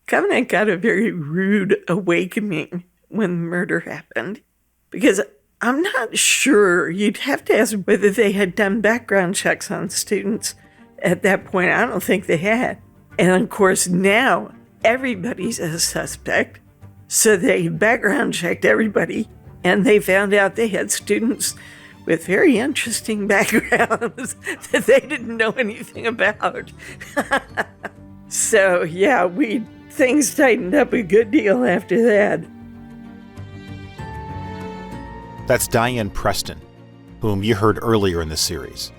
Covenant got a very rude awakening when the murder happened, because I'm not sure. You'd have to ask whether they had done background checks on students at that point. I don't think they had. And of course, now everybody's a suspect. So they background checked everybody, and they found out they had students with very interesting backgrounds that they didn't know anything about. So yeah, things tightened up a good deal after that. That's Diane Preston, whom you heard earlier in the series.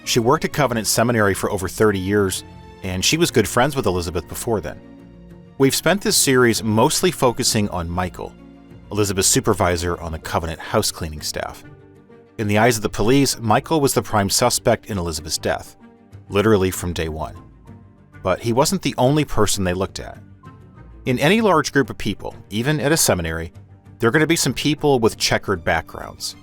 She worked at Covenant Seminary for over 30 years, and she was good friends with Elizabeth before then. We've spent this series mostly focusing on Michael, Elizabeth's supervisor on the Covenant house cleaning staff. In the eyes of the police, Michael was the prime suspect in Elizabeth's death, literally from day one. But he wasn't the only person they looked at. In any large group of people, even at a seminary, there are going to be some people with checkered backgrounds.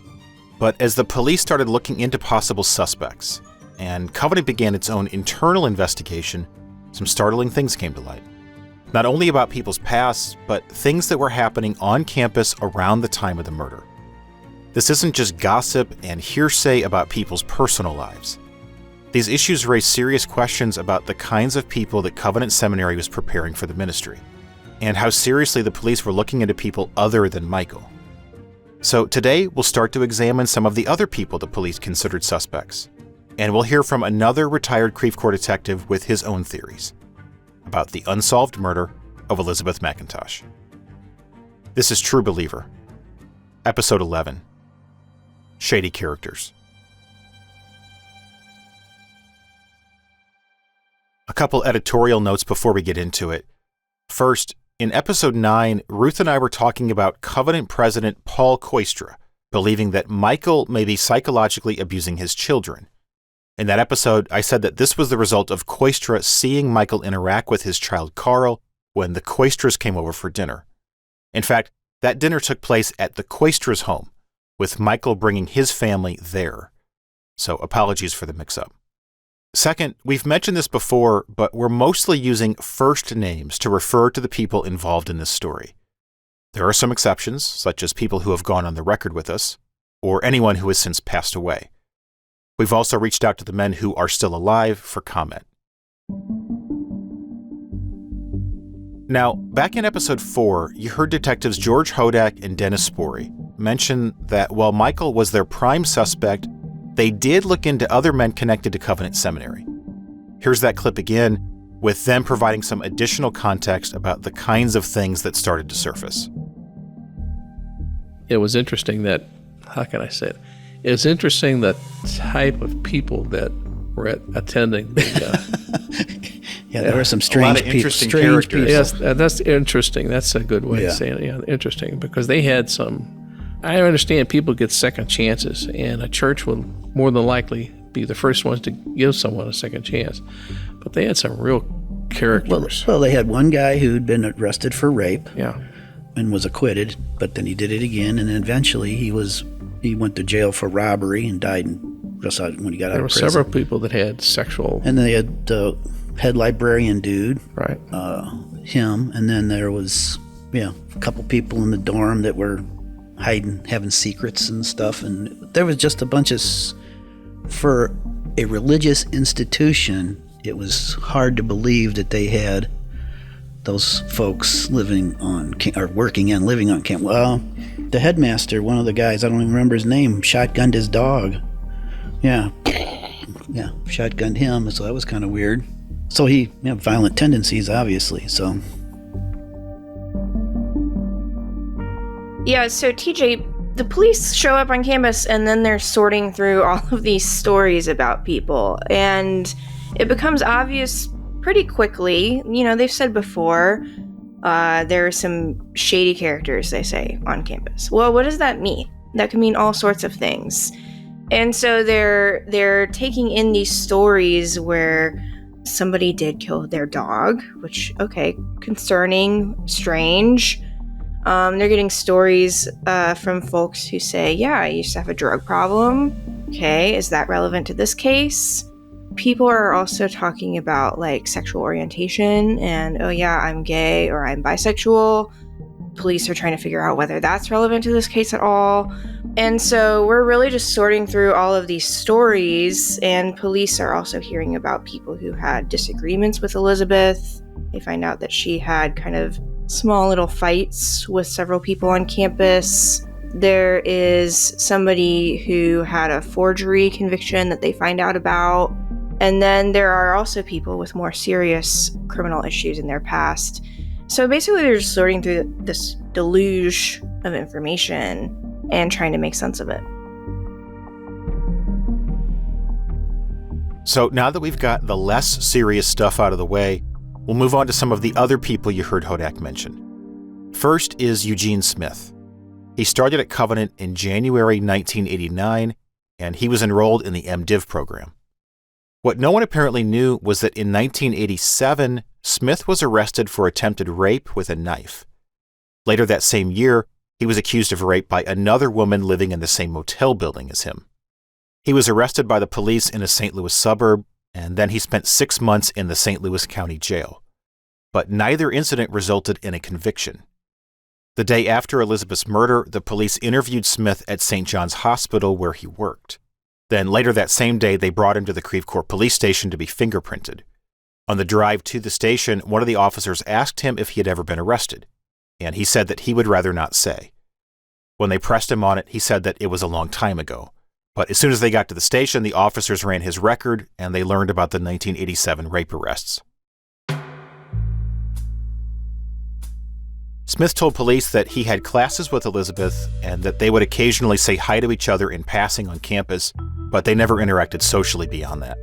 But as the police started looking into possible suspects, and Covenant began its own internal investigation, some startling things came to light. Not only about people's pasts, but things that were happening on campus around the time of the murder. This isn't just gossip and hearsay about people's personal lives. These issues raise serious questions about the kinds of people that Covenant Seminary was preparing for the ministry, and how seriously the police were looking into people other than Michael. So today, we'll start to examine some of the other people the police considered suspects, and we'll hear from another retired Creve Coeur detective with his own theories about the unsolved murder of Elizabeth Mackintosh. This is True Believer, Episode 11, Shady Characters. A couple editorial notes before we get into it. First, in Episode 9, Ruth and I were talking about Covenant President Paul Coistra believing that Michael may be psychologically abusing his children. In that episode, I said that this was the result of Coistra seeing Michael interact with his child Carl when the Coistras came over for dinner. In fact, that dinner took place at the Coistras' home, with Michael bringing his family there. So apologies for the mix-up. Second, we've mentioned this before, but we're mostly using first names to refer to the people involved in this story. There are some exceptions, such as people who have gone on the record with us, or anyone who has since passed away. We've also reached out to the men who are still alive for comment. Now, back in Episode 4, you heard detectives George Hodak and Dennis Spory mention that while Michael was their prime suspect, they did look into other men connected to Covenant Seminary. Here's that clip again, with them providing some additional context about the kinds of things that started to surface. It was interesting that, how can I say it? It was interesting the type of people that were attending the... yeah, there were some strange people. Interesting characters. Yes, that's interesting. That's a good way of saying it. Yeah, interesting, because they had some... I understand people get second chances, and a church will more than likely be the first ones to give someone a second chance. But they had some real characters. Well, they had one guy who'd been arrested for rape. Yeah. And was acquitted, but then he did it again, and then eventually he went to jail for robbery and died just when he got out of prison. There were several people that had sexual... And they had the head librarian dude. Right. Him, and then there was, a couple people in the dorm that were hiding, having secrets and stuff, and there was just a bunch of... For a religious institution, it was hard to believe that they had those folks living on, or working and living on camp. Well, the headmaster, one of the guys, I don't even remember his name, shotgunned his dog. Yeah, shotgunned him, so that was kind of weird. So he had violent tendencies, obviously, so. Yeah, so TJ, the police show up on campus and then they're sorting through all of these stories about people, and it becomes obvious pretty quickly. They've said before, there are some shady characters, they say, on campus. Well, what does that mean? That can mean all sorts of things. And so they're taking in these stories where somebody did kill their dog, which, okay, concerning, strange. They're getting stories from folks who say, yeah, I used to have a drug problem. Okay, is that relevant to this case? people are also talking about like sexual orientation and, oh yeah, I'm gay or I'm bisexual. Police are trying to figure out whether that's relevant to this case at all. And so we're really just sorting through all of these stories, and police are also hearing about people who had disagreements with Elizabeth. They find out that she had kind of small little fights with several people on campus. There is somebody who had a forgery conviction that they find out about. And then there are also people with more serious criminal issues in their past. So basically they're just sorting through this deluge of information and trying to make sense of it. So now that we've got the less serious stuff out of the way, we'll move on to some of the other people you heard Hodak mention. First is Eugene Smith. He started at Covenant in January 1989, and he was enrolled in the MDiv program. What no one apparently knew was that in 1987, Smith was arrested for attempted rape with a knife. Later that same year, he was accused of rape by another woman living in the same motel building as him. He was arrested by the police in a St. Louis suburb, and then he spent 6 months in the St. Louis County Jail. But neither incident resulted in a conviction. The day after Elizabeth's murder, the police interviewed Smith at St. John's Hospital where he worked. Then later that same day, they brought him to the Creve Coeur police station to be fingerprinted. On the drive to the station, one of the officers asked him if he had ever been arrested, and he said that he would rather not say. When they pressed him on it, he said that it was a long time ago. But as soon as they got to the station, the officers ran his record, and they learned about the 1987 rape arrests. Smith told police that he had classes with Elizabeth and that they would occasionally say hi to each other in passing on campus, but they never interacted socially beyond that.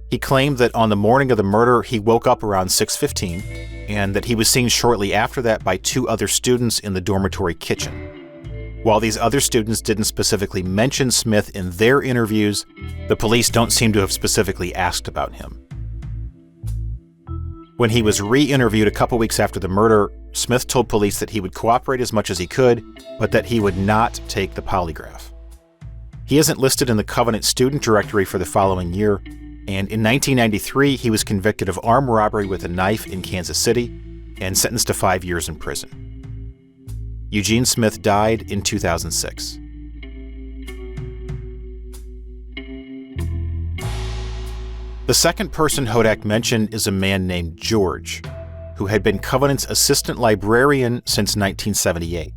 He claimed that on the morning of the murder, he woke up around 6:15 and that he was seen shortly after that by 2 other students in the dormitory kitchen. While these other students didn't specifically mention Smith in their interviews, the police don't seem to have specifically asked about him. When he was re-interviewed a couple weeks after the murder, Smith told police that he would cooperate as much as he could, but that he would not take the polygraph. He isn't listed in the Covenant student directory for the following year, and in 1993 he was convicted of armed robbery with a knife in Kansas City and sentenced to 5 years in prison. Eugene Smith died in 2006. The second person Hodak mentioned is a man named George, who had been Covenant's assistant librarian since 1978.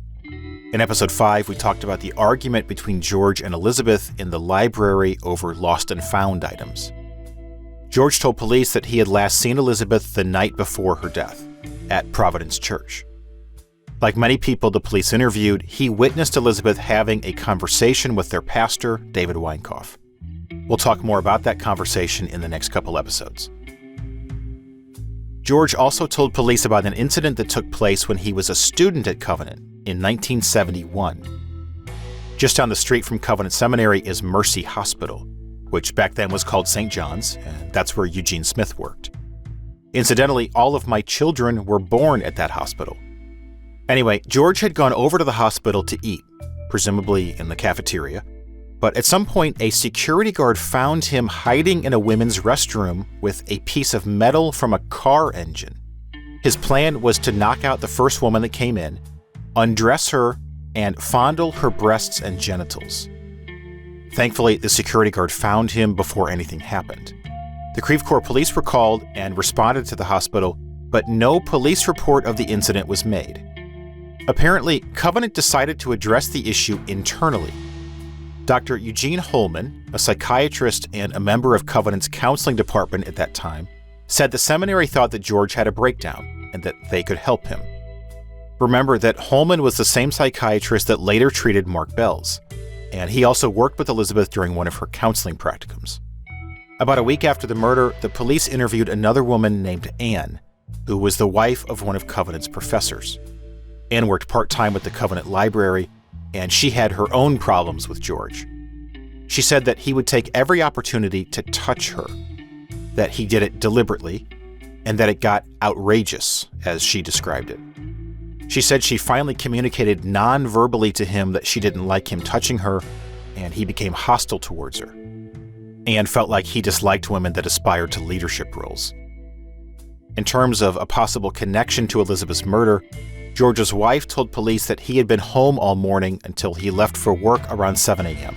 In episode 5, we talked about the argument between George and Elizabeth in the library over lost and found items. George told police that he had last seen Elizabeth the night before her death, at Providence Church. Like many people the police interviewed, he witnessed Elizabeth having a conversation with their pastor, David Weinkoff. We'll talk more about that conversation in the next couple episodes. George also told police about an incident that took place when he was a student at Covenant in 1971. Just down the street from Covenant Seminary is Mercy Hospital, which back then was called St. John's, and that's where Eugene Smith worked. Incidentally, all of my children were born at that hospital. Anyway, George had gone over to the hospital to eat, presumably in the cafeteria, but at some point a security guard found him hiding in a women's restroom with a piece of metal from a car engine. His plan was to knock out the first woman that came in, undress her, and fondle her breasts and genitals. Thankfully, the security guard found him before anything happened. The Creve Coeur police were called and responded to the hospital, but no police report of the incident was made. Apparently, Covenant decided to address the issue internally. Dr. Eugene Holman, a psychiatrist and a member of Covenant's counseling department at that time, said the seminary thought that George had a breakdown and that they could help him. Remember that Holman was the same psychiatrist that later treated Mark Bells, and he also worked with Elizabeth during one of her counseling practicums. About a week after the murder, the police interviewed another woman named Anne, who was the wife of one of Covenant's professors. Anne worked part-time with the Covenant Library, and she had her own problems with George. She said that he would take every opportunity to touch her, that he did it deliberately, and that it got outrageous, as she described it. She said she finally communicated non-verbally to him that she didn't like him touching her, and he became hostile towards her. and felt like he disliked women that aspired to leadership roles. In terms of a possible connection to Elizabeth's murder, George's wife told police that he had been home all morning until he left for work around 7 a.m.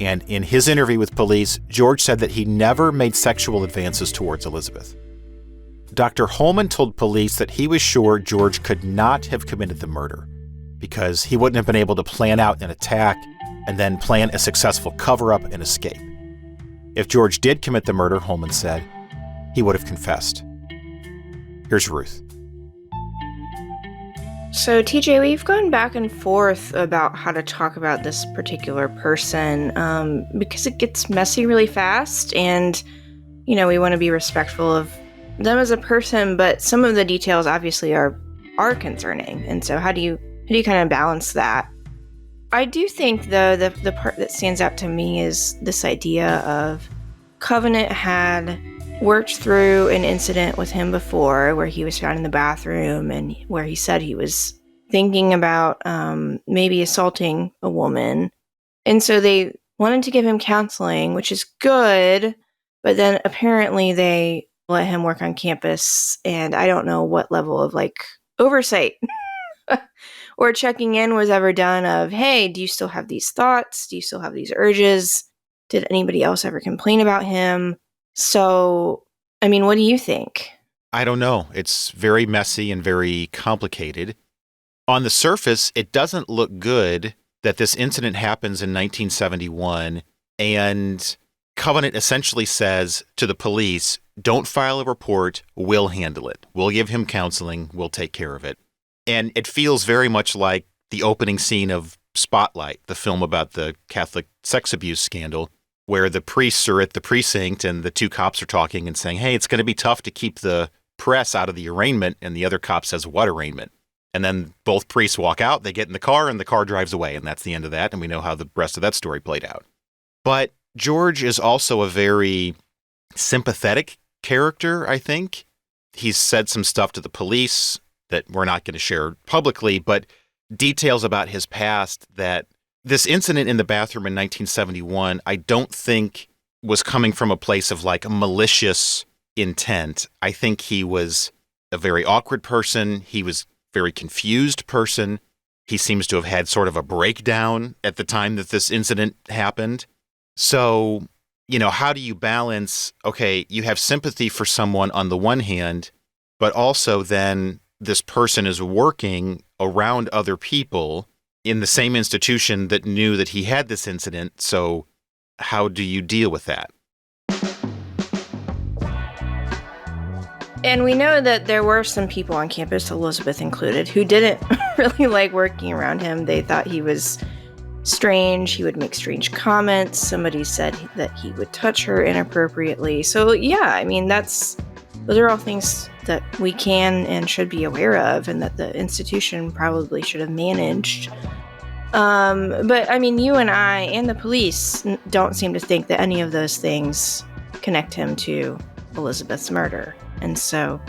And in his interview with police, George said that he never made sexual advances towards Elizabeth. Dr. Holman told police that he was sure George could not have committed the murder because he wouldn't have been able to plan out an attack and then plan a successful cover-up and escape. If George did commit the murder, Holman said, he would have confessed. Here's Ruth. So, TJ, we've gone back and forth about how to talk about this particular person because it gets messy really fast, and, we want to be respectful of them as a person, but some of the details obviously are concerning. And so how do you kind of balance that? I do think, though, the part that stands out to me is this idea of Covenant had worked through an incident with him before where he was found in the bathroom and where he said he was thinking about maybe assaulting a woman. And so they wanted to give him counseling, which is good, but then apparently they let him work on campus, and I don't know what level of oversight or checking in was ever done of, hey, do you still have these thoughts? Do you still have these urges? Did anybody else ever complain about him? So, what do you think? I don't know. It's very messy and very complicated. On the surface, it doesn't look good that this incident happens in 1971, and Covenant essentially says to the police, don't file a report, we'll handle it. We'll give him counseling, we'll take care of it. And it feels very much like the opening scene of Spotlight, the film about the Catholic sex abuse scandal, where the priests are at the precinct and the two cops are talking and saying, hey, it's going to be tough to keep the press out of the arraignment, and the other cop says, what arraignment? And then both priests walk out, they get in the car, and the car drives away, and that's the end of that, and we know how the rest of that story played out. But George is also a very sympathetic character, I think. He's said some stuff to the police that we're not going to share publicly, but details about his past that this incident in the bathroom in 1971, I don't think was coming from a place of a malicious intent. I think he was a very awkward person. He was a very confused person. He seems to have had sort of a breakdown at the time that this incident happened. So, how do you balance, okay, you have sympathy for someone on the one hand, but also then this person is working around other people in the same institution that knew that he had this incident. So how do you deal with that? And we know that there were some people on campus, Elizabeth included, who didn't really like working around him. They thought he was strange. He would make strange comments. Somebody said that he would touch her inappropriately. So yeah, those are all things that we can and should be aware of, and that the institution probably should have managed. But you and I and the police don't seem to think that any of those things connect him to Elizabeth's murder. And so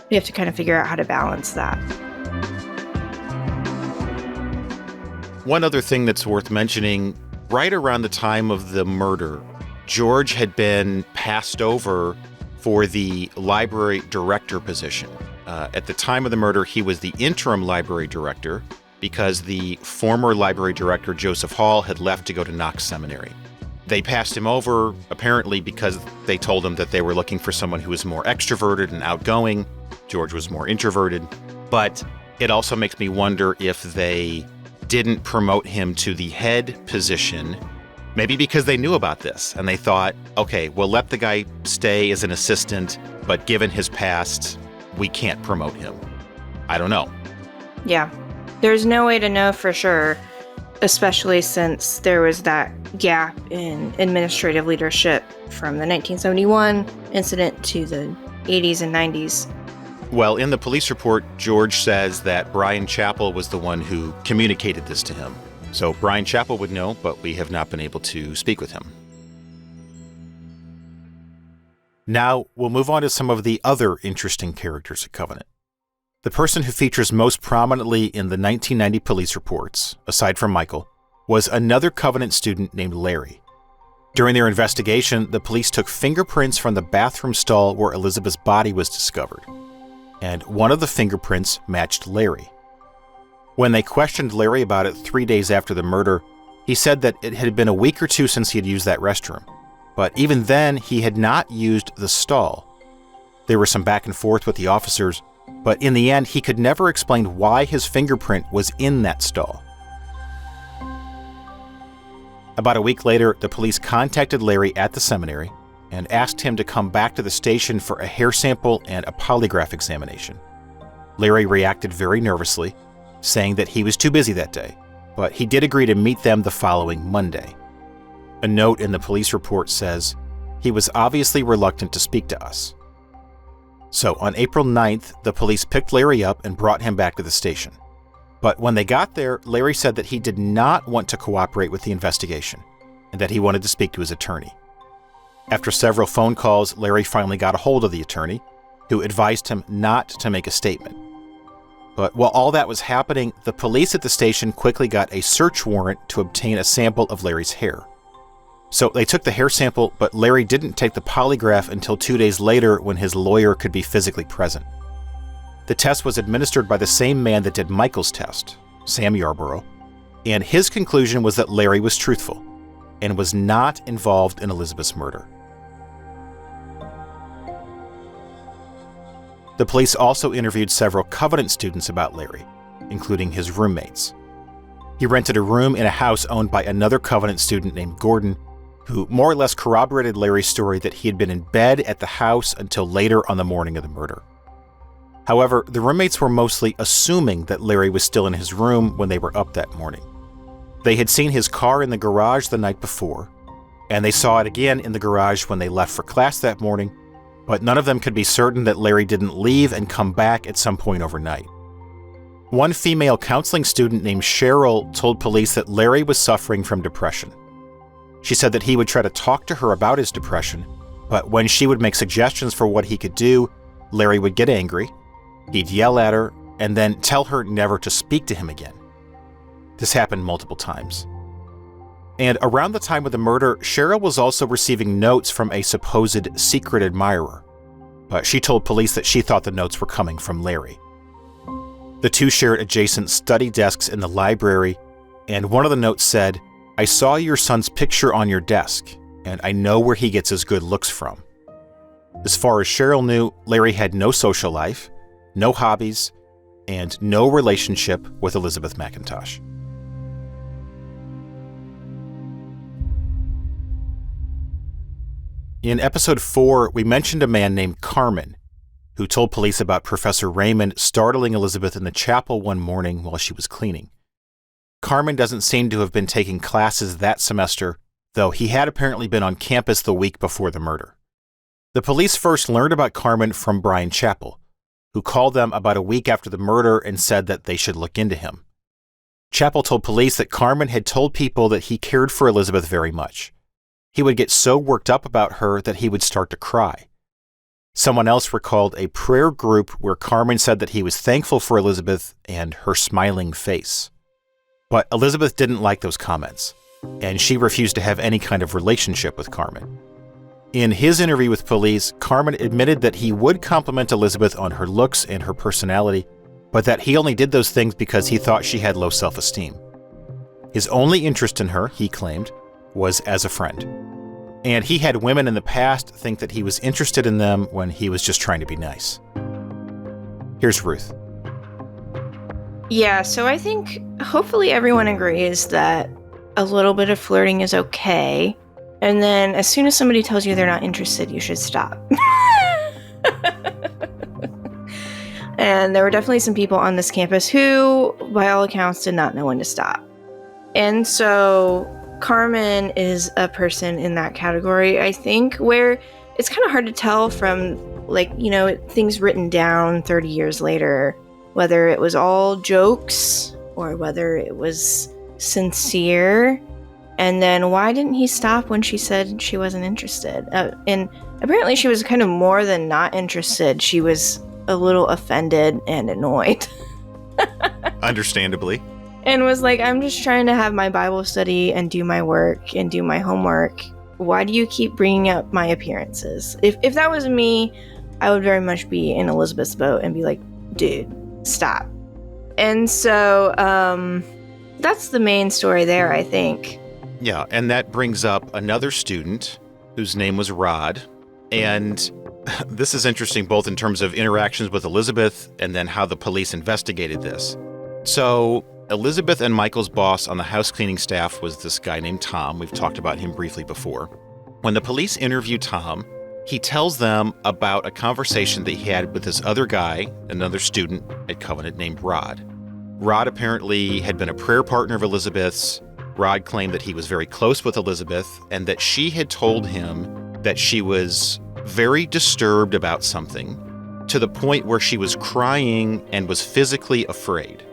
we have to kind of figure out how to balance that. One other thing that's worth mentioning, right around the time of the murder, George had been passed over for the library director position. At the time of the murder, he was the interim library director because the former library director, Joseph Hall, had left to go to Knox Seminary. They passed him over, apparently because they told him that they were looking for someone who was more extroverted and outgoing. George was more introverted. But it also makes me wonder if they didn't promote him to the head position, maybe because they knew about this and they thought, okay, we'll let the guy stay as an assistant, but given his past, we can't promote him. I don't know. Yeah, there's no way to know for sure, especially since there was that gap in administrative leadership from the 1971 incident to the 80s and 90s. Well, in the police report, George says that Brian Chappell was the one who communicated this to him. So Brian Chappell would know, but we have not been able to speak with him. Now, we'll move on to some of the other interesting characters at Covenant. The person who features most prominently in the 1990 police reports, aside from Michael, was another Covenant student named Larry. During their investigation, the police took fingerprints from the bathroom stall where Elizabeth's body was discovered, and one of the fingerprints matched Larry. When they questioned Larry about it 3 days after the murder, he said that it had been a week or two since he had used that restroom, but even then he had not used the stall. There was some back and forth with the officers, but in the end he could never explain why his fingerprint was in that stall. About a week later, the police contacted Larry at the seminary and asked him to come back to the station for a hair sample and a polygraph examination. Larry reacted very nervously, saying that he was too busy that day, but he did agree to meet them the following Monday. A note in the police report says, "He was obviously reluctant to speak to us." So on April 9th, the police picked Larry up and brought him back to the station. But when they got there, Larry said that he did not want to cooperate with the investigation and that he wanted to speak to his attorney. After several phone calls, Larry finally got a hold of the attorney, who advised him not to make a statement. But while all that was happening, the police at the station quickly got a search warrant to obtain a sample of Larry's hair. So they took the hair sample, but Larry didn't take the polygraph until 2 days later when his lawyer could be physically present. The test was administered by the same man that did Michael's test, Sam Yarborough, and his conclusion was that Larry was truthful and was not involved in Elizabeth's murder. The police also interviewed several Covenant students about Larry, including his roommates. He rented a room in a house owned by another Covenant student named Gordon, who more or less corroborated Larry's story that he had been in bed at the house until later on the morning of the murder. However, the roommates were mostly assuming that Larry was still in his room when they were up that morning. They had seen his car in the garage the night before, and they saw it again in the garage when they left for class that morning, but none of them could be certain that Larry didn't leave and come back at some point overnight. One female counseling student named Cheryl told police that Larry was suffering from depression. She said that he would try to talk to her about his depression, but when she would make suggestions for what he could do, Larry would get angry. He'd yell at her and then tell her never to speak to him again. This happened multiple times. And around the time of the murder, Cheryl was also receiving notes from a supposed secret admirer, but she told police that she thought the notes were coming from Larry. The two shared adjacent study desks in the library, and one of the notes said, "I saw your son's picture on your desk, and I know where he gets his good looks from." As far as Cheryl knew, Larry had no social life, no hobbies, and no relationship with Elizabeth Mackintosh. In episode 4, we mentioned a man named Carmen, who told police about Professor Raymond startling Elizabeth in the chapel one morning while she was cleaning. Carmen doesn't seem to have been taking classes that semester, though he had apparently been on campus the week before the murder. The police first learned about Carmen from Brian Chappell, who called them about a week after the murder and said that they should look into him. Chappell told police that Carmen had told people that he cared for Elizabeth very much. He would get so worked up about her that he would start to cry. Someone else recalled a prayer group where Carmen said that he was thankful for Elizabeth and her smiling face. But Elizabeth didn't like those comments, and she refused to have any kind of relationship with Carmen. In his interview with police, Carmen admitted that he would compliment Elizabeth on her looks and her personality, but that he only did those things because he thought she had low self-esteem. His only interest in her, he claimed, was as a friend. And he had women in the past think that he was interested in them when he was just trying to be nice. Here's Ruth. Yeah, so I think hopefully everyone agrees that a little bit of flirting is okay. And then as soon as somebody tells you they're not interested, you should stop. And there were definitely some people on this campus who, by all accounts, did not know when to stop. And so Carmen is a person in that category, I think, where it's kind of hard to tell from, things written down 30 years later, whether it was all jokes or whether it was sincere. And then why didn't he stop when she said she wasn't interested? And apparently she was kind of more than not interested. She was a little offended and annoyed. Understandably. And was like, I'm just trying to have my Bible study and do my work and do my homework. why do you keep bringing up my appearances? If that was me, I would very much be in Elizabeth's boat and be like, dude, stop. And so that's the main story there, I think. Yeah, and that brings up another student whose name was Rod. And this is interesting both in terms of interactions with Elizabeth and then how the police investigated this. So Elizabeth and Michael's boss on the house cleaning staff was this guy named Tom. We've talked about him briefly before. When the police interview Tom, he tells them about a conversation that he had with this other guy, another student at Covenant named Rod. Rod apparently had been a prayer partner of Elizabeth's. Rod claimed that he was very close with Elizabeth and that she had told him that she was very disturbed about something to the point where she was crying and was physically afraid.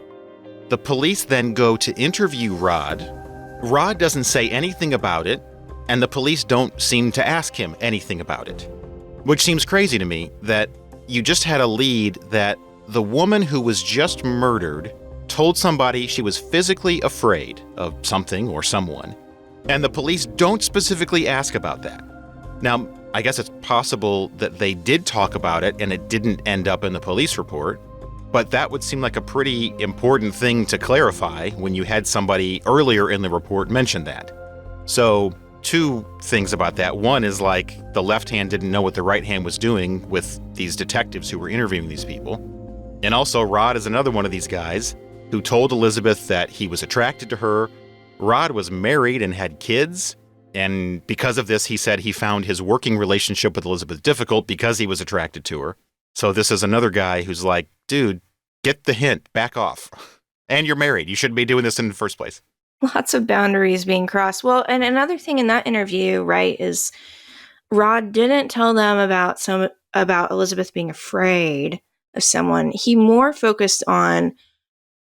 The police then go to interview Rod. Rod doesn't say anything about it, and the police don't seem to ask him anything about it, which seems crazy to me that you just had a lead that the woman who was just murdered told somebody she was physically afraid of something or someone, and the police don't specifically ask about that. Now, I guess it's possible that they did talk about it and it didn't end up in the police report, but that would seem like a pretty important thing to clarify when you had somebody earlier in the report mention that. So, two things about that. One is like the left hand didn't know what the right hand was doing with these detectives who were interviewing these people. And also, Rod is another one of these guys who told Elizabeth that he was attracted to her. Rod was married and had kids. And because of this, he said he found his working relationship with Elizabeth difficult because he was attracted to her. So this is another guy who's like, dude, get the hint, back off. And you're married. You shouldn't be doing this in the first place. Lots of boundaries being crossed. Well, and another thing in that interview, right, is Rod didn't tell them about Elizabeth being afraid of someone. He more focused on,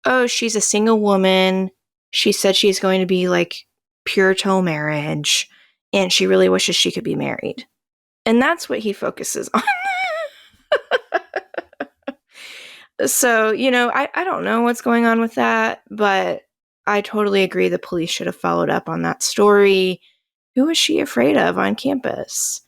oh, she's a single woman. She said she's going to be like pure till marriage, and she really wishes she could be married. And that's what he focuses on. So, I don't know what's going on with that, but I totally agree the police should have followed up on that story. Who was she afraid of on campus?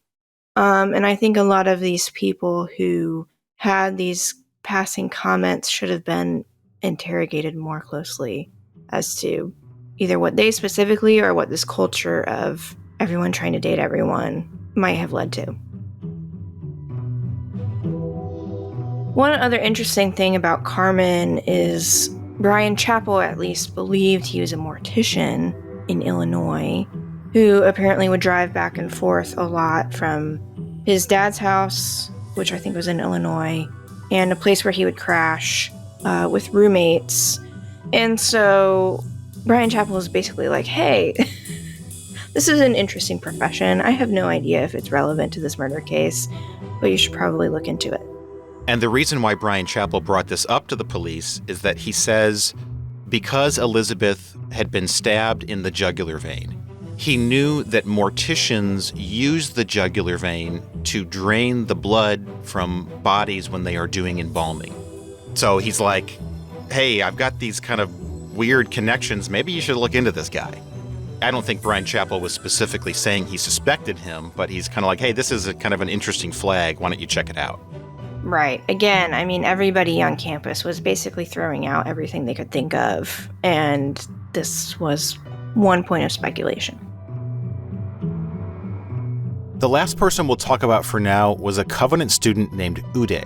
And I think a lot of these people who had these passing comments should have been interrogated more closely as to either what they specifically or what this culture of everyone trying to date everyone might have led to. One other interesting thing about Carmen is Brian Chappell at least believed he was a mortician in Illinois who apparently would drive back and forth a lot from his dad's house, which I think was in Illinois, and a place where he would crash with roommates. And so Brian Chappell is basically like, hey, this is an interesting profession. I have no idea if it's relevant to this murder case, but you should probably look into it. And the reason why Brian Chappell brought this up to the police is that he says because Elizabeth had been stabbed in the jugular vein, he knew that morticians use the jugular vein to drain the blood from bodies when they are doing embalming. So he's like, hey, I've got these kind of weird connections. Maybe you should look into this guy. I don't think Brian Chappell was specifically saying he suspected him, but he's kind of like, hey, this is a kind of an interesting flag. Why don't you check it out? Right. Again, I mean, everybody on campus was basically throwing out everything they could think of, and this was one point of speculation. The last person we'll talk about for now was a Covenant student named Uday.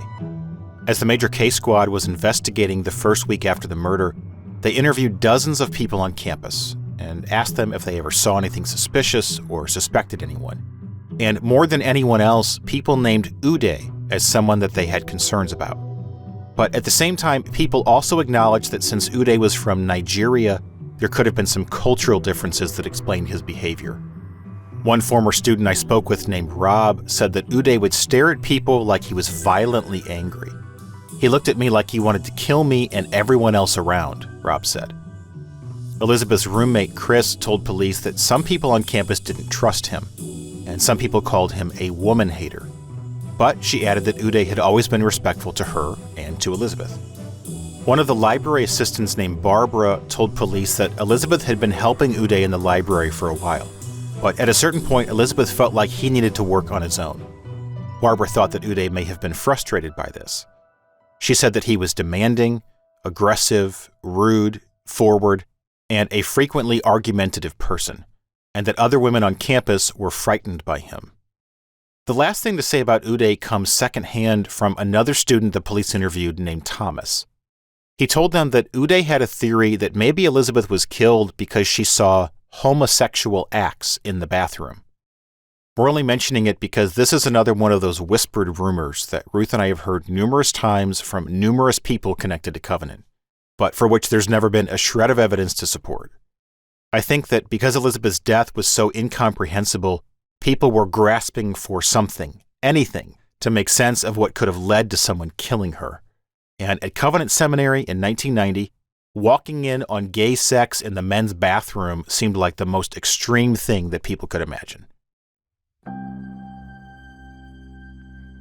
As the major case squad was investigating the first week after the murder, they interviewed dozens of people on campus and asked them if they ever saw anything suspicious or suspected anyone. And more than anyone else, people named Uday as someone that they had concerns about. But at the same time, people also acknowledged that since Uday was from Nigeria, there could have been some cultural differences that explained his behavior. One former student I spoke with named Rob said that Uday would stare at people like he was violently angry. He looked at me like he wanted to kill me and everyone else around, Rob said. Elizabeth's roommate Chris told police that some people on campus didn't trust him, and some people called him a woman hater. But she added that Uday had always been respectful to her and to Elizabeth. One of the library assistants named Barbara told police that Elizabeth had been helping Uday in the library for a while. But at a certain point, Elizabeth felt like he needed to work on his own. Barbara thought that Uday may have been frustrated by this. She said that he was demanding, aggressive, rude, forward, and a frequently argumentative person, and that other women on campus were frightened by him. The last thing to say about Uday comes secondhand from another student the police interviewed named Thomas. He told them that Uday had a theory that maybe Elizabeth was killed because she saw homosexual acts in the bathroom. We're only mentioning it because this is another one of those whispered rumors that Ruth and I have heard numerous times from numerous people connected to Covenant, but for which there's never been a shred of evidence to support. I think that because Elizabeth's death was so incomprehensible, people were grasping for something, anything, to make sense of what could have led to someone killing her. And at Covenant Seminary in 1990, walking in on gay sex in the men's bathroom seemed like the most extreme thing that people could imagine.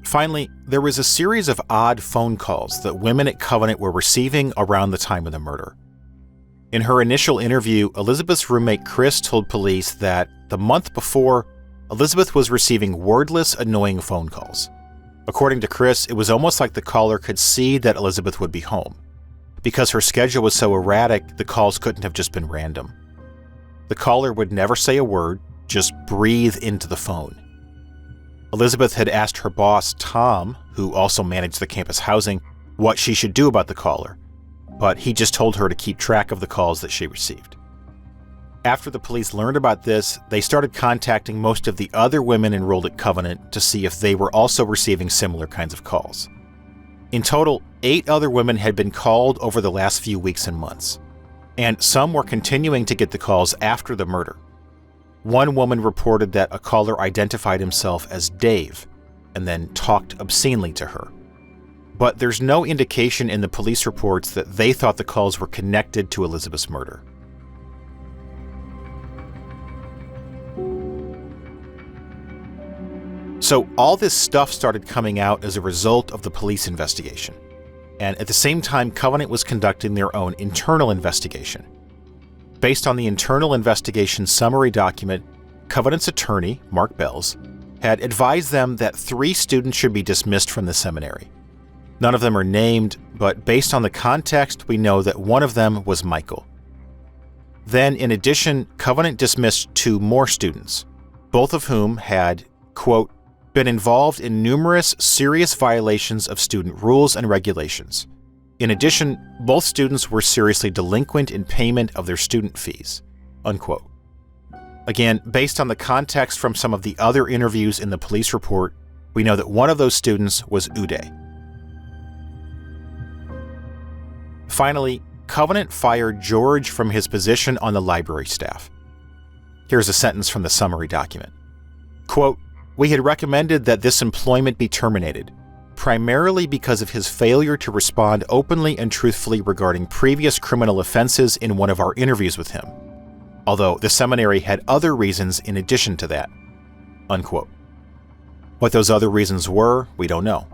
Finally, there was a series of odd phone calls that women at Covenant were receiving around the time of the murder. In her initial interview, Elizabeth's roommate Chris told police that the month before, Elizabeth was receiving wordless, annoying phone calls. According to Chris, it was almost like the caller could see that Elizabeth would be home. Because her schedule was so erratic, the calls couldn't have just been random. The caller would never say a word, just breathe into the phone. Elizabeth had asked her boss, Tom, who also managed the campus housing, what she should do about the caller, but he just told her to keep track of the calls that she received. After the police learned about this, they started contacting most of the other women enrolled at Covenant to see if they were also receiving similar kinds of calls. In total, 8 other women had been called over the last few weeks and months, and some were continuing to get the calls after the murder. One woman reported that a caller identified himself as Dave and then talked obscenely to her. But there's no indication in the police reports that they thought the calls were connected to Elizabeth's murder. So all this stuff started coming out as a result of the police investigation. And at the same time, Covenant was conducting their own internal investigation. Based on the internal investigation summary document, Covenant's attorney, Mark Bells, had advised them that 3 students should be dismissed from the seminary. None of them are named, but based on the context, we know that one of them was Michael. Then, in addition, Covenant dismissed 2 more students, both of whom had, quote, been involved in numerous serious violations of student rules and regulations. In addition, both students were seriously delinquent in payment of their student fees, unquote. Again, based on the context from some of the other interviews in the police report, we know that one of those students was Uday. Finally, Covenant fired George from his position on the library staff. Here's a sentence from the summary document. Quote, "We had recommended that this employment be terminated, primarily because of his failure to respond openly and truthfully regarding previous criminal offenses in one of our interviews with him, although the seminary had other reasons in addition to that." Unquote. What those other reasons were, we don't know.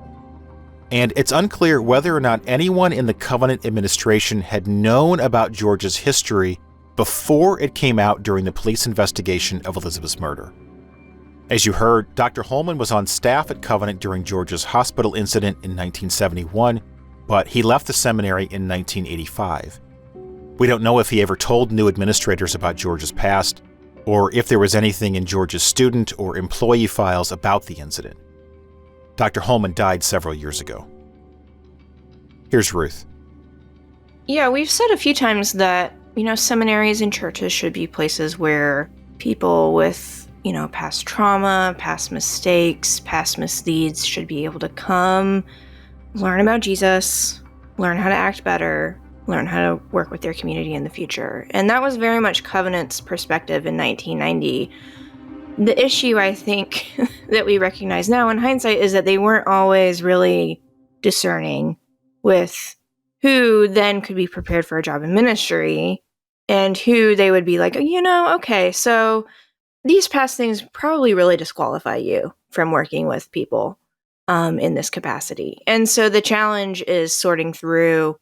And it's unclear whether or not anyone in the Covenant administration had known about George's history before it came out during the police investigation of Elizabeth's murder. As you heard, Dr. Holman was on staff at Covenant during George's hospital incident in 1971, but he left the seminary in 1985. We don't know if he ever told new administrators about George's past, or if there was anything in George's student or employee files about the incident. Dr. Holman died several years ago. Here's Ruth. Yeah, we've said a few times that, seminaries and churches should be places where people with, past trauma, past mistakes, past misdeeds should be able to come, learn about Jesus, learn how to act better, learn how to work with their community in the future. And that was very much Covenant's perspective in 1990. The issue, I think, that we recognize now in hindsight is that they weren't always really discerning with who then could be prepared for a job in ministry and who they would be like, okay, so these past things probably really disqualify you from working with people in this capacity. And so the challenge is sorting through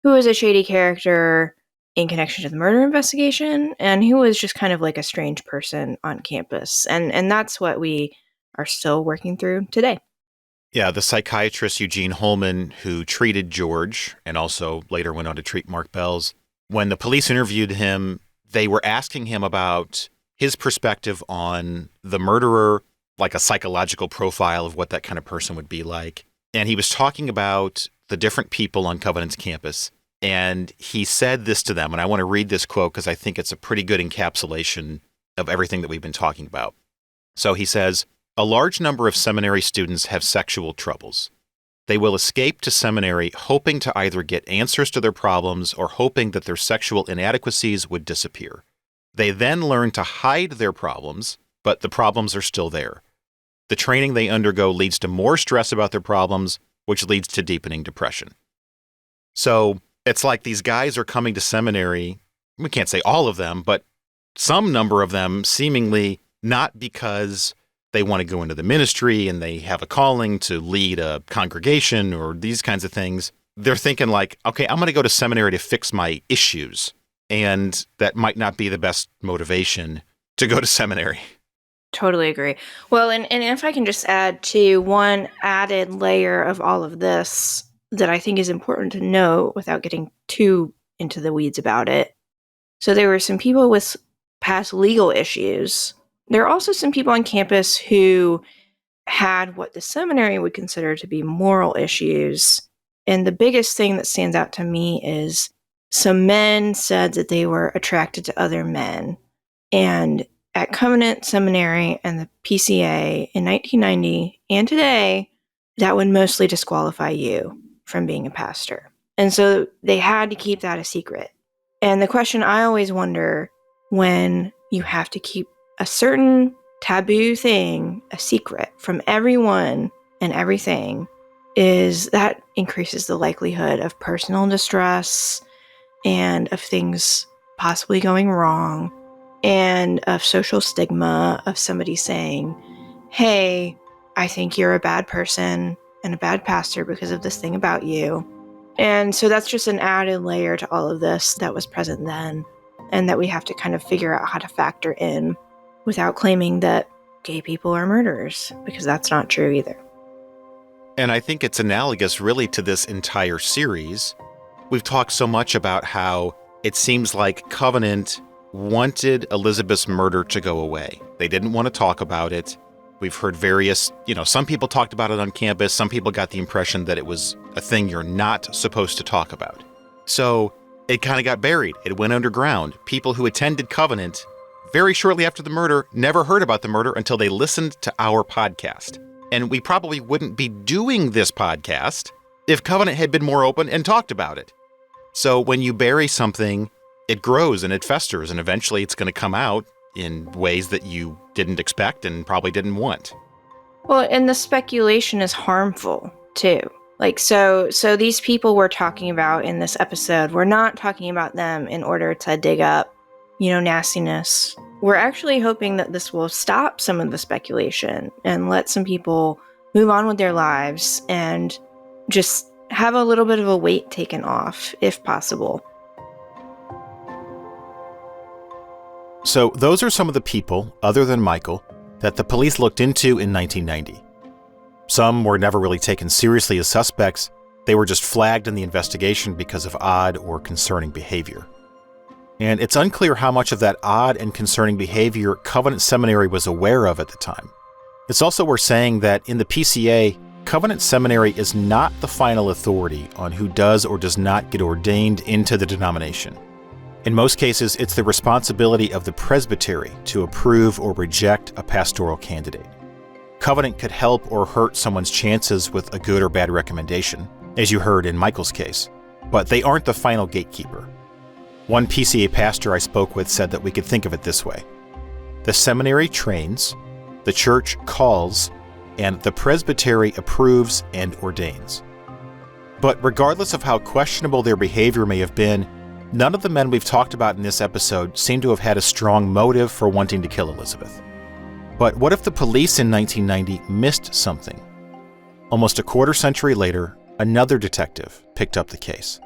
who is a shady character in connection to the murder investigation, and he was just kind of like a strange person on campus. And that's what we are still working through today. Yeah, the psychiatrist Eugene Holman, who treated George and also later went on to treat Mark Bells, when the police interviewed him, they were asking him about his perspective on the murderer, like a psychological profile of what that kind of person would be like. And he was talking about the different people on Covenant's campus. And he said this to them, and I want to read this quote because I think it's a pretty good encapsulation of everything that we've been talking about. So he says, "A large number of seminary students have sexual troubles. They will escape to seminary hoping to either get answers to their problems or hoping that their sexual inadequacies would disappear. They then learn to hide their problems, but the problems are still there. The training they undergo leads to more stress about their problems, which leads to deepening depression." So it's like these guys are coming to seminary, we can't say all of them, but some number of them seemingly not because they want to go into the ministry and they have a calling to lead a congregation or these kinds of things. They're thinking like, okay, I'm going to go to seminary to fix my issues. And that might not be the best motivation to go to seminary. Totally agree. Well, and if I can just add to one added layer of all of this that I think is important to know without getting too into the weeds about it. So there were some people with past legal issues. There are also some people on campus who had what the seminary would consider to be moral issues. And the biggest thing that stands out to me is some men said that they were attracted to other men. And at Covenant Seminary and the PCA in 1990 and today, that would mostly disqualify you from being a pastor. And so they had to keep that a secret. And the question I always wonder when you have to keep a certain taboo thing a secret from everyone and everything is that increases the likelihood of personal distress and of things possibly going wrong and of social stigma of somebody saying, hey, I think you're a bad person and a bad pastor because of this thing about you. And so that's just an added layer to all of this that was present then and that we have to kind of figure out how to factor in without claiming that gay people are murderers, because that's not true either. And I think it's analogous really to this entire series. We've talked so much about how it seems like Covenant wanted Elizabeth's murder to go away. They didn't want to talk about it. We've heard various, some people talked about it on campus. Some people got the impression that it was a thing you're not supposed to talk about. So it kind of got buried. It went underground. People who attended Covenant very shortly after the murder never heard about the murder until they listened to our podcast. And we probably wouldn't be doing this podcast if Covenant had been more open and talked about it. So when you bury something, it grows and it festers, and eventually it's going to come out in ways that you didn't expect and probably didn't want. Well, and the speculation is harmful too. So these people we're talking about in this episode, we're not talking about them in order to dig up, nastiness. We're actually hoping that this will stop some of the speculation and let some people move on with their lives and just have a little bit of a weight taken off, if possible. So those are some of the people, other than Michael, that the police looked into in 1990. Some were never really taken seriously as suspects. They were just flagged in the investigation because of odd or concerning behavior. And it's unclear how much of that odd and concerning behavior Covenant Seminary was aware of at the time. It's also worth saying that in the PCA, Covenant Seminary is not the final authority on who does or does not get ordained into the denomination. In most cases, it's the responsibility of the presbytery to approve or reject a pastoral candidate. Covenant could help or hurt someone's chances with a good or bad recommendation, as you heard in Michael's case, but they aren't the final gatekeeper. One PCA pastor I spoke with said that we could think of it this way. The seminary trains, the church calls, and the presbytery approves and ordains. But regardless of how questionable their behavior may have been, none of the men we've talked about in this episode seem to have had a strong motive for wanting to kill Elizabeth. But what if the police in 1990 missed something? Almost a quarter century later, another detective picked up the case.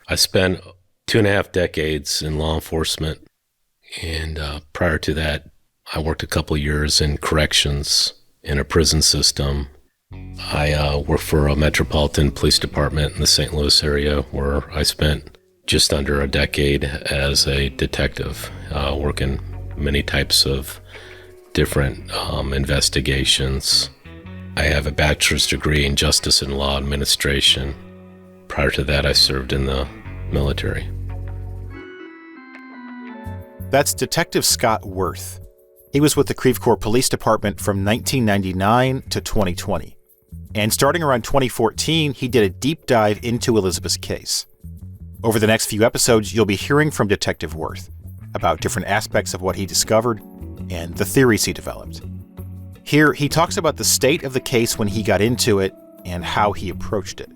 I spent 2.5 decades in law enforcement, and prior to that, I worked a couple of years in corrections in a prison system. I worked for a metropolitan police department in the St. Louis area, where I spent just under a decade as a detective, working many types of different investigations. I have a bachelor's degree in justice and law administration. Prior to that, I served in the military. That's Detective Scott Worth. He was with the Creve Coeur Police Department from 1999 to 2020. And starting around 2014, he did a deep dive into Elizabeth's case. Over the next few episodes, you'll be hearing from Detective Worth about different aspects of what he discovered and the theories he developed. Here, he talks about the state of the case when he got into it and how he approached it.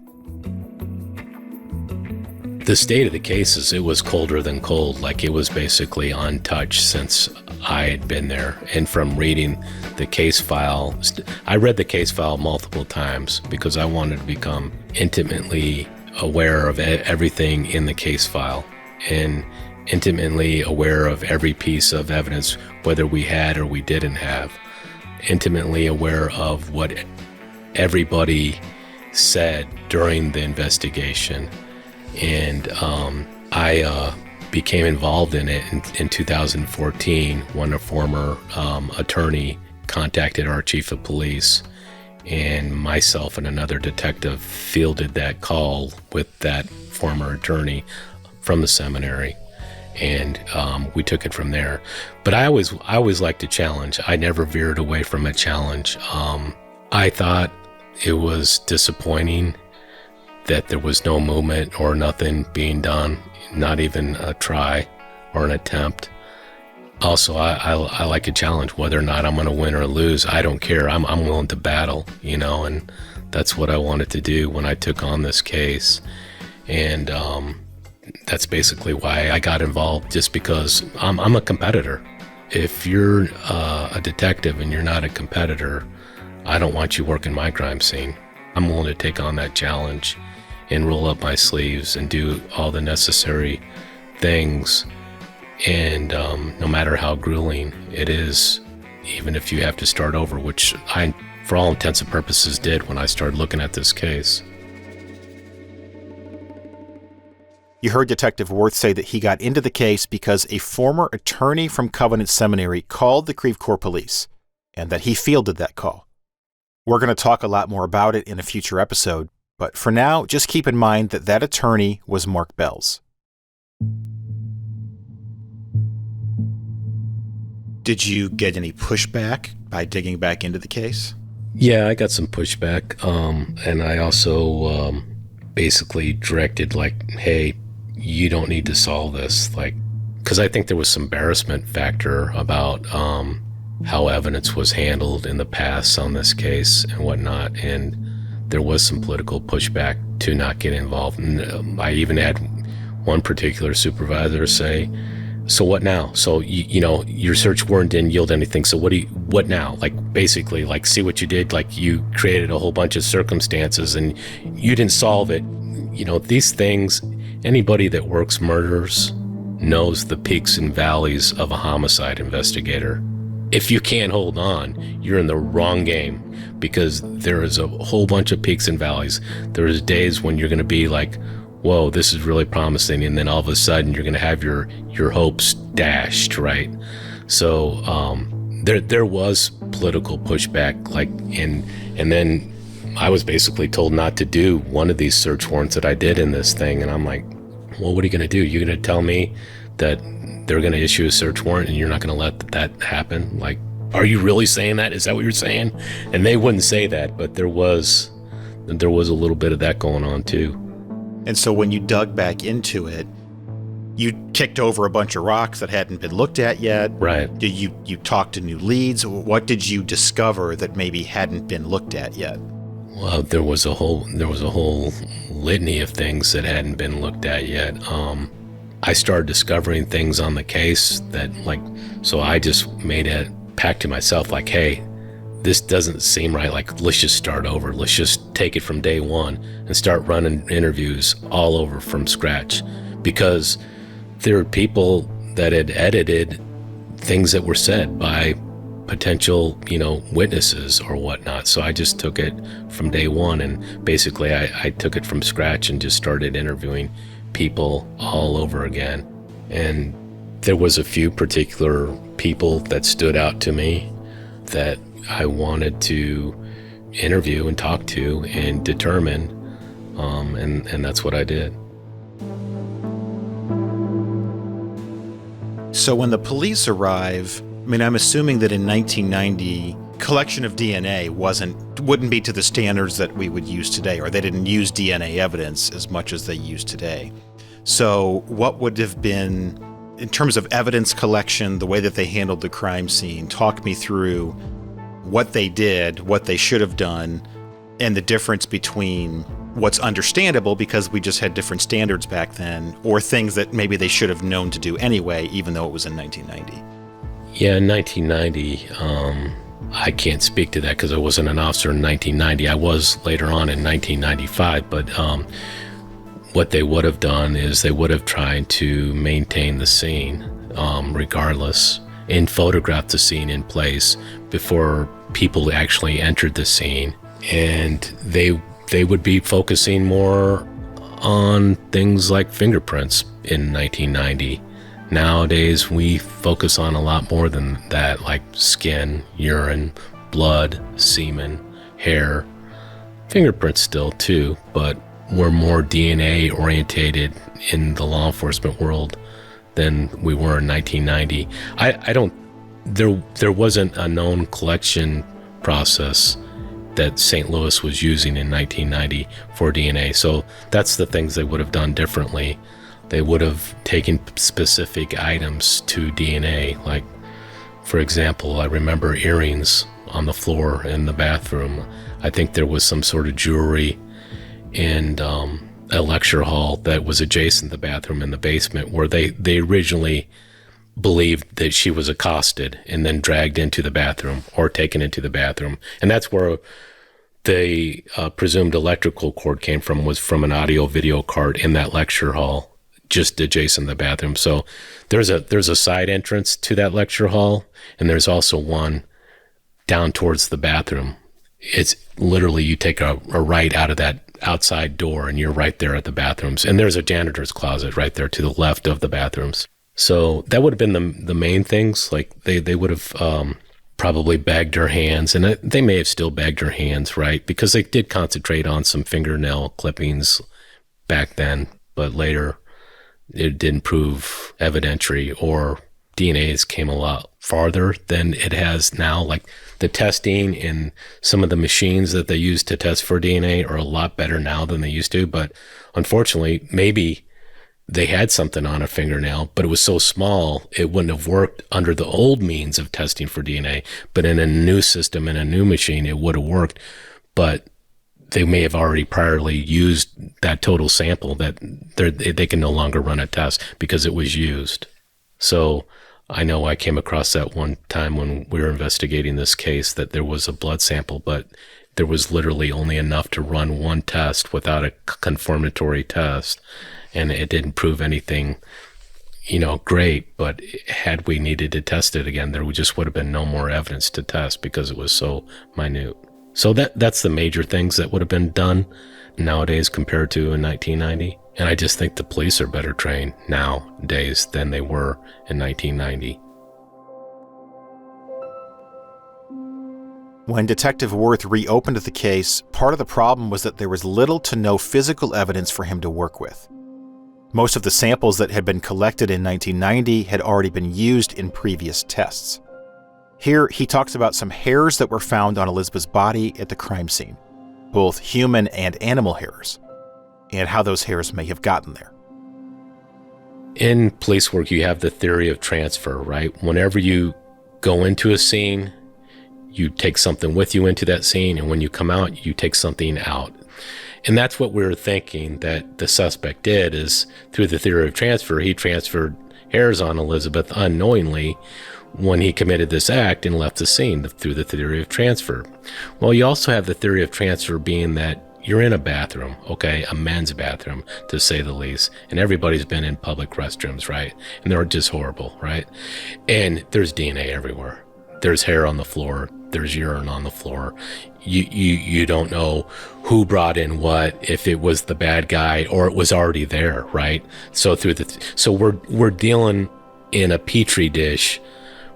The state of the case is it was colder than cold, like it was basically untouched since I had been there. And from reading the case file, I read the case file multiple times because I wanted to become intimately aware of everything in the case file and intimately aware of every piece of evidence, whether we had or we didn't have, intimately aware of what everybody said during the investigation. And I became involved in it in 2014 when a former attorney contacted our chief of police, and myself and another detective fielded that call with that former attorney from the seminary, and we took it from there. But I always liked a challenge. I never veered away from a challenge. I thought it was disappointing that there was no movement or nothing being done, not even a try or an attempt. Also, I like a challenge. Whether or not I'm going to win or lose, I don't care. I'm willing to battle, and that's what I wanted to do when I took on this case. And that's basically why I got involved, just because I'm a competitor. If you're a detective and you're not a competitor, I don't want you working my crime scene. I'm willing to take on that challenge and roll up my sleeves and do all the necessary things. And no matter how grueling it is, even if you have to start over, which I, for all intents and purposes, did when I started looking at this case. You heard Detective Worth say that he got into the case because a former attorney from Covenant Seminary called the Creve Coeur police, and that he fielded that call. We're going to talk a lot more about it in a future episode, but for now, just keep in mind that that attorney was Mark Bells. Did you get any pushback by digging back into the case? Yeah, I got some pushback, and I also basically directed, hey, you don't need to solve this, because I think there was some embarrassment factor about how evidence was handled in the past on this case and whatnot, and there was some political pushback to not get involved. And I even had one particular supervisor say, so what now? So, your search warrant didn't yield anything. So what now? Basically, see what you did. You created a whole bunch of circumstances and you didn't solve it. These things, anybody that works murders knows the peaks and valleys of a homicide investigator. If you can't hold on, you're in the wrong game, because there is a whole bunch of peaks and valleys. There is days when you're going to be like, whoa, this is really promising, and then all of a sudden you're going to have your hopes dashed, right? So there was political pushback, and then I was basically told not to do one of these search warrants that I did in this thing, and I'm like, well, what are you going to do? You're going to tell me that they're going to issue a search warrant and you're not going to let that happen? Are you really saying that? Is that what you're saying? And they wouldn't say that, but there was a little bit of that going on too. And so when you dug back into it, you kicked over a bunch of rocks that hadn't been looked at yet. Right. Did you talk to new leads? What did you discover that maybe hadn't been looked at yet? Well, there was a whole litany of things that hadn't been looked at yet. I started discovering things on the case that so I just made a pact to myself, hey, this doesn't seem right. Like, let's just start over. Let's just take it from day one and start running interviews all over from scratch, because there are people that had edited things that were said by potential, witnesses or whatnot. So I just took it from day one, and basically I took it from scratch and just started interviewing people all over again. And there was a few particular people that stood out to me that I wanted to interview and talk to and determine, and that's what I did. So when the police arrive, I'm assuming that in 1990, collection of DNA wouldn't be to the standards that we would use today, or they didn't use DNA evidence as much as they use today. So what would have been, in terms of evidence collection, the way that they handled the crime scene, talk me through what they did, what they should have done, and the difference between what's understandable because we just had different standards back then, or things that maybe they should have known to do anyway, even though it was in 1990. Yeah, in 1990, I can't speak to that because I wasn't an officer in 1990. I was later on in 1995, but what they would have done is they would have tried to maintain the scene regardless, and photograph the scene in place before people actually entered the scene. And they would be focusing more on things like fingerprints in 1990. Nowadays, we focus on a lot more than that, like skin, urine, blood, semen, hair. Fingerprints still too, but we're more DNA orientated in the law enforcement world than we were in 1990. There wasn't a known collection process that St. Louis was using in 1990 for DNA. So that's the things they would have done differently. They would have taken specific items to DNA. Like, for example, I remember earrings on the floor in the bathroom. I think there was some sort of jewelry in a lecture hall that was adjacent to the bathroom in the basement, where they originally believed that she was accosted and then dragged into the bathroom or taken into the bathroom. And that's where the presumed electrical cord came from, was from an audio video cart in that lecture hall just adjacent to the bathroom. So there's a side entrance to that lecture hall, and there's also one down towards the bathroom. It's literally, you take a right out of that outside door and you're right there at the bathrooms. And there's a janitor's closet right there to the left of the bathrooms. So that would have been the main things. Like they would have probably bagged her hands, and they may have still bagged her hands, right? Because they did concentrate on some fingernail clippings back then, but later it didn't prove evidentiary, or DNAs came a lot farther than it has now. Like the testing in some of the machines that they use to test for DNA are a lot better now than they used to. But unfortunately, maybe they had something on a fingernail, but it was so small, it wouldn't have worked under the old means of testing for DNA. But in a new system, in a new machine, it would have worked. But they may have already priorly used that total sample that they can no longer run a test because it was used. So I know I came across that one time when we were investigating this case, that there was a blood sample, but there was literally only enough to run one test without a confirmatory test. And it didn't prove anything, great, but had we needed to test it again, there just would have been no more evidence to test because it was so minute. So that's the major things that would have been done nowadays compared to in 1990. And I just think the police are better trained nowadays than they were in 1990. When Detective Worth reopened the case, part of the problem was that there was little to no physical evidence for him to work with. Most of the samples that had been collected in 1990 had already been used in previous tests. Here, he talks about some hairs that were found on Elizabeth's body at the crime scene, both human and animal hairs, and how those hairs may have gotten there. In police work, you have the theory of transfer, right? Whenever you go into a scene, you take something with you into that scene, and when you come out, you take something out. And that's what we were thinking that the suspect did, is through the theory of transfer, he transferred hairs on Elizabeth unknowingly, when he committed this act and left the scene through the theory of transfer. Well, you also have the theory of transfer being that you're in a bathroom, okay, a men's bathroom, to say the least, and everybody's been in public restrooms, right? And they're just horrible, right? And there's DNA everywhere. There's hair on the floor. There's urine on the floor. You don't know who brought in what, if it was the bad guy or it was already there, right? So we're dealing in a petri dish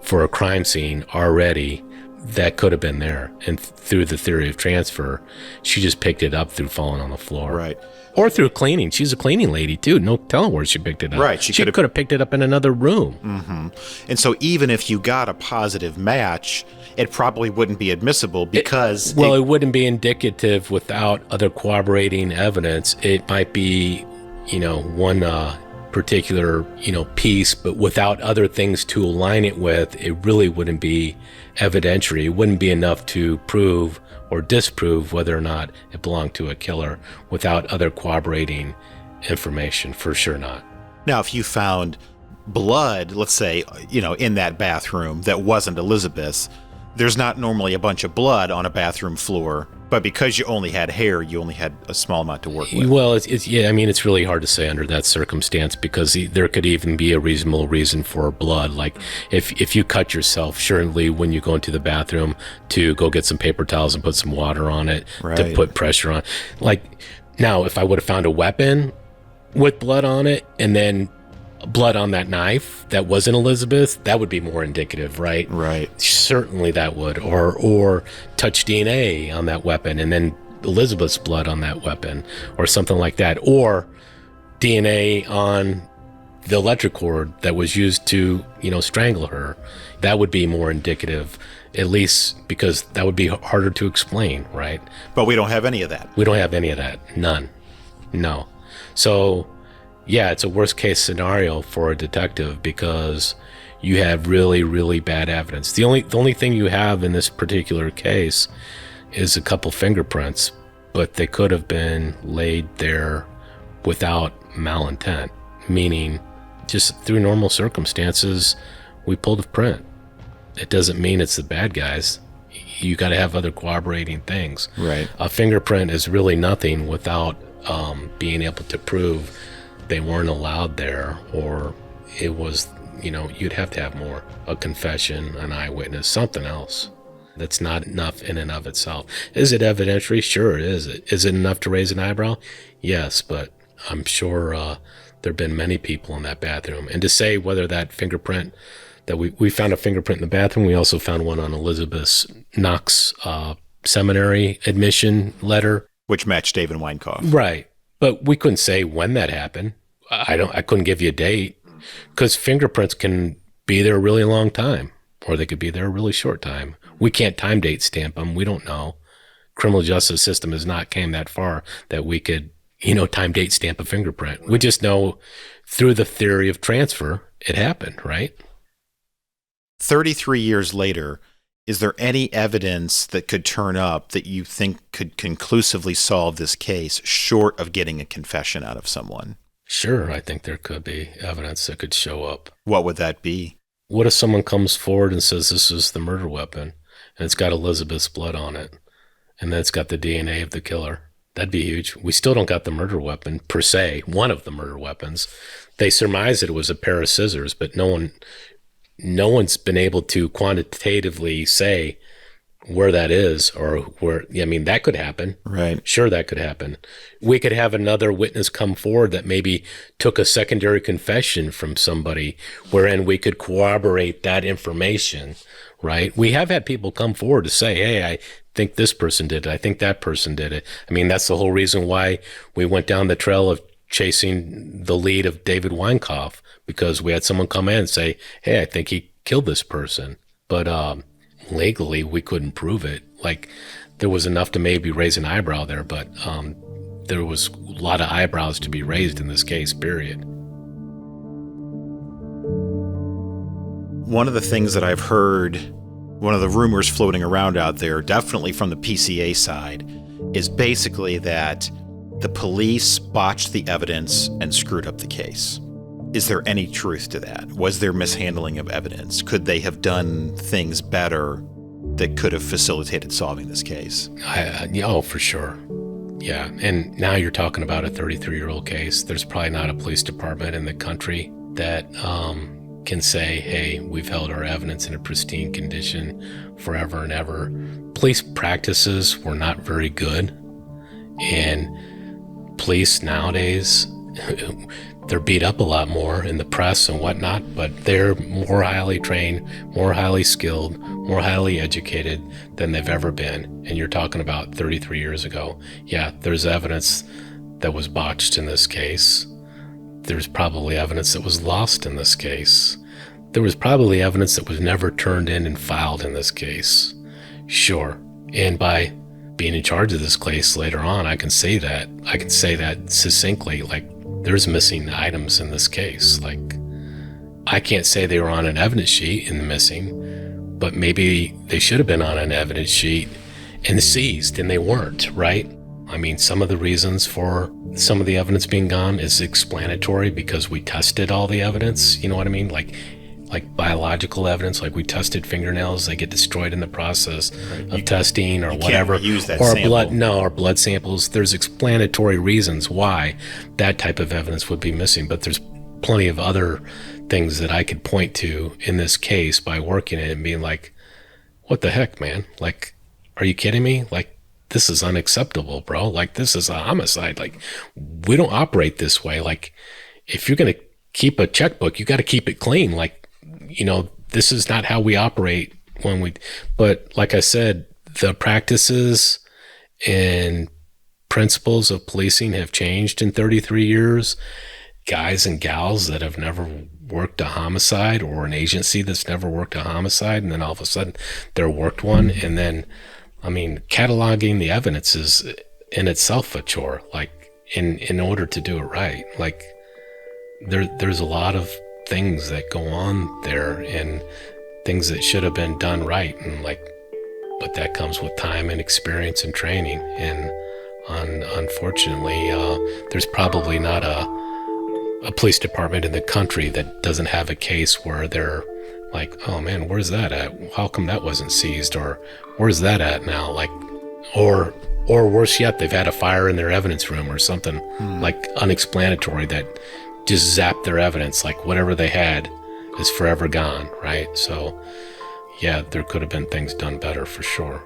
for a crime scene already that could have been there. And through the theory of transfer, she just picked it up through falling on the floor. Right. Or through cleaning. She's a cleaning lady, too. No telling where she picked it up. Right. She could have picked it up in another room. Mm-hmm. And so even if you got a positive match, it probably wouldn't be admissible because... It wouldn't be indicative without other corroborating evidence. It might be, one particular, piece, but without other things to align it with, it really wouldn't be evidentiary. It wouldn't be enough to prove or disprove whether or not it belonged to a killer without other corroborating information. For sure not. Now, if you found blood, let's say, in that bathroom that wasn't Elizabeth's, there's not normally a bunch of blood on a bathroom floor, but because you only had hair, you only had a small amount to work with. Well, it's really hard to say under that circumstance because there could even be a reasonable reason for blood. Like if you cut yourself, surely when you go into the bathroom to go get some paper towels and put some water on it to put pressure on. Like now, if I would have found a weapon with blood on it and then blood on that knife that wasn't Elizabeth, that would be more indicative, right? Right. Certainly that would. Or touch DNA on that weapon and then Elizabeth's blood on that weapon or something like that. Or DNA on the electric cord that was used to, strangle her. That would be more indicative, at least because that would be harder to explain, right? But we don't have any of that. We don't have any of that. None. No. So... yeah, it's a worst case scenario for a detective because you have really, really bad evidence. The only thing you have in this particular case is a couple fingerprints, but they could have been laid there without malintent, meaning just through normal circumstances, we pulled a print. It doesn't mean it's the bad guys. You got to have other corroborating things. Right. A fingerprint is really nothing without being able to prove they weren't allowed there, or it was, you'd have to have more. A confession, an eyewitness, something else. That's not enough in and of itself. Is it evidentiary? Sure it is. Is it enough to raise an eyebrow? Yes, but I'm sure there have been many people in that bathroom. And to say whether that fingerprint, that we found a fingerprint in the bathroom, we also found one on Elizabeth Knox seminary admission letter. Which matched David Weinkauf. Right. But we couldn't say when that happened. I couldn't give you a date because fingerprints can be there a really long time or they could be there a really short time. We can't time date stamp them. We don't know. Criminal justice system has not came that far that we could, time date stamp a fingerprint. We just know through the theory of transfer, it happened, right? 33 years later, is there any evidence that could turn up that you think could conclusively solve this case short of getting a confession out of someone? Sure, I think there could be evidence that could show up. What would that be? What if someone comes forward and says this is the murder weapon and it's got Elizabeth's blood on it and then it's got the DNA of the killer? That'd be huge. We still don't got the murder weapon per se, one of the murder weapons. They surmised that it was a pair of scissors, but no one's been able to quantitatively say where that is or where, that could happen. Right. Sure, that could happen. We could have another witness come forward that maybe took a secondary confession from somebody wherein we could corroborate that information, right? We have had people come forward to say, hey, I think this person did it. I think that person did it. That's the whole reason why we went down the trail of chasing the lead of David Weinkauf, because we had someone come in and say, hey, I think he killed this person. But legally, we couldn't prove it. Like, there was enough to maybe raise an eyebrow there, but there was a lot of eyebrows to be raised in this case, period. One of the things that I've heard, one of the rumors floating around out there, definitely from the PCA side, is basically that the police botched the evidence and screwed up the case. is there any truth to that? Was there mishandling of evidence? Could they have done things better that could have facilitated solving this case? Oh, for sure. Yeah, and now you're talking about a 33-year-old case. There's probably not a police department in the country that can say, hey, we've held our evidence in a pristine condition forever and ever. Police practices were not very good, and police nowadays, they're beat up a lot more in the press and whatnot, but they're more highly trained, more highly skilled, more highly educated than they've ever been. And you're talking about 33 years ago. Yeah, there's evidence that was botched in this case. There's probably evidence that was lost in this case. There was probably evidence that was never turned in and filed in this case. Sure. And by being in charge of this case later on, I can say that. I can say that succinctly, like, there's missing items in this case. Like, I can't say they were on an evidence sheet in the missing, but maybe they should have been on an evidence sheet and seized, and they weren't, right? I mean, some of the reasons for some of the evidence being gone is explanatory because we tested all the evidence, you know what I mean? Like biological evidence, like we tested fingernails, they get destroyed in the process of testing or whatever. Can't reuse that or sample. Or blood samples. There's explanatory reasons why that type of evidence would be missing, but there's plenty of other things that I could point to in this case by working it and being like, what the heck, man? Like, are you kidding me? Like, this is unacceptable, bro. Like, this is a homicide. Like, we don't operate this way. Like, if you're going to keep a checkbook, you got to keep it clean. Like, you know, this is not how we operate but like I said, the practices and principles of policing have changed in 33 years. Guys and gals that have never worked a homicide, or an agency that's never worked a homicide, and then all of a sudden they're worked one. And then, I mean, cataloging the evidence is in itself a chore, like in order to do it right. Like there's a lot of things that go on there and things that should have been done right, and but that comes with time and experience and training. And unfortunately, there's probably not a police department in the country that doesn't have a case where they're like, oh man, where's that at? How come that wasn't seized? Or where's that at now? Like, or worse yet, they've had a fire in their evidence room or something like unexplanatory that just zapped their evidence. Like whatever they had is forever gone, right? So yeah, there could have been things done better for sure.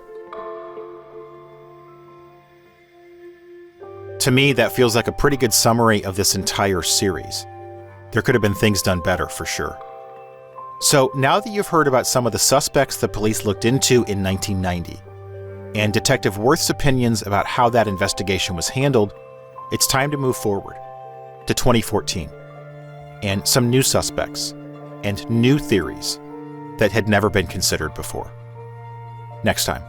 To me, that feels like a pretty good summary of this entire series. There could have been things done better for sure. So now that you've heard about some of the suspects the police looked into in 1990, and Detective Worth's opinions about how that investigation was handled, it's time to move forward to 2014, and some new suspects, and new theories that had never been considered before. Next time.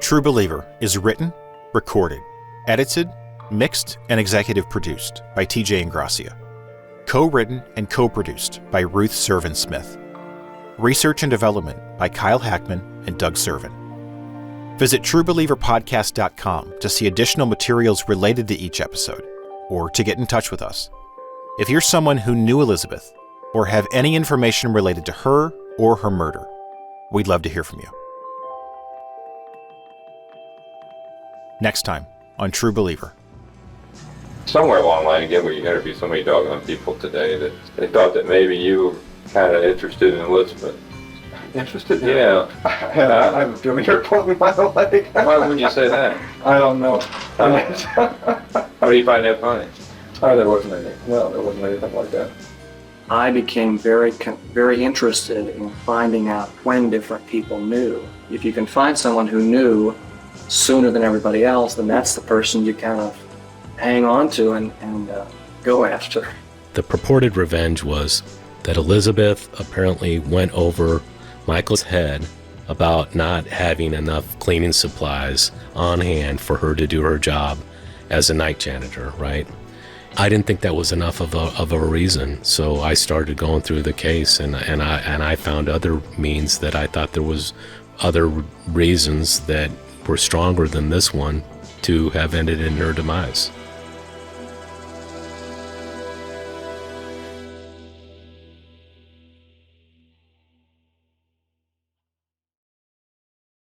True Believer is written, recorded, edited, mixed, and executive produced by TJ Ingracia. Co-written and co-produced by Ruth Servin-Smith. Research and development by Kyle Hackman and Doug Servin. Visit truebelieverpodcast.com to see additional materials related to each episode, or to get in touch with us. If you're someone who knew Elizabeth, or have any information related to her or her murder, we'd love to hear from you. Next time on True Believer. Somewhere along the line, again, where you interview so many doggone people today, that they thought that maybe you were kind of interested in Elizabeth. Interested? Yeah. I'm doing your point by the way. Why would you say that? I don't know. How do you find that funny? There wasn't anything like that. I became very interested in finding out when different people knew. If you can find someone who knew sooner than everybody else, then that's the person you kind of hang on to and go after. The purported revenge was that Elizabeth apparently went over Michael's head about not having enough cleaning supplies on hand for her to do her job as a night janitor, right? I didn't think that was enough of a reason, so I started going through the case, and I found other means that I thought there was other reasons that were stronger than this one to have ended in her demise.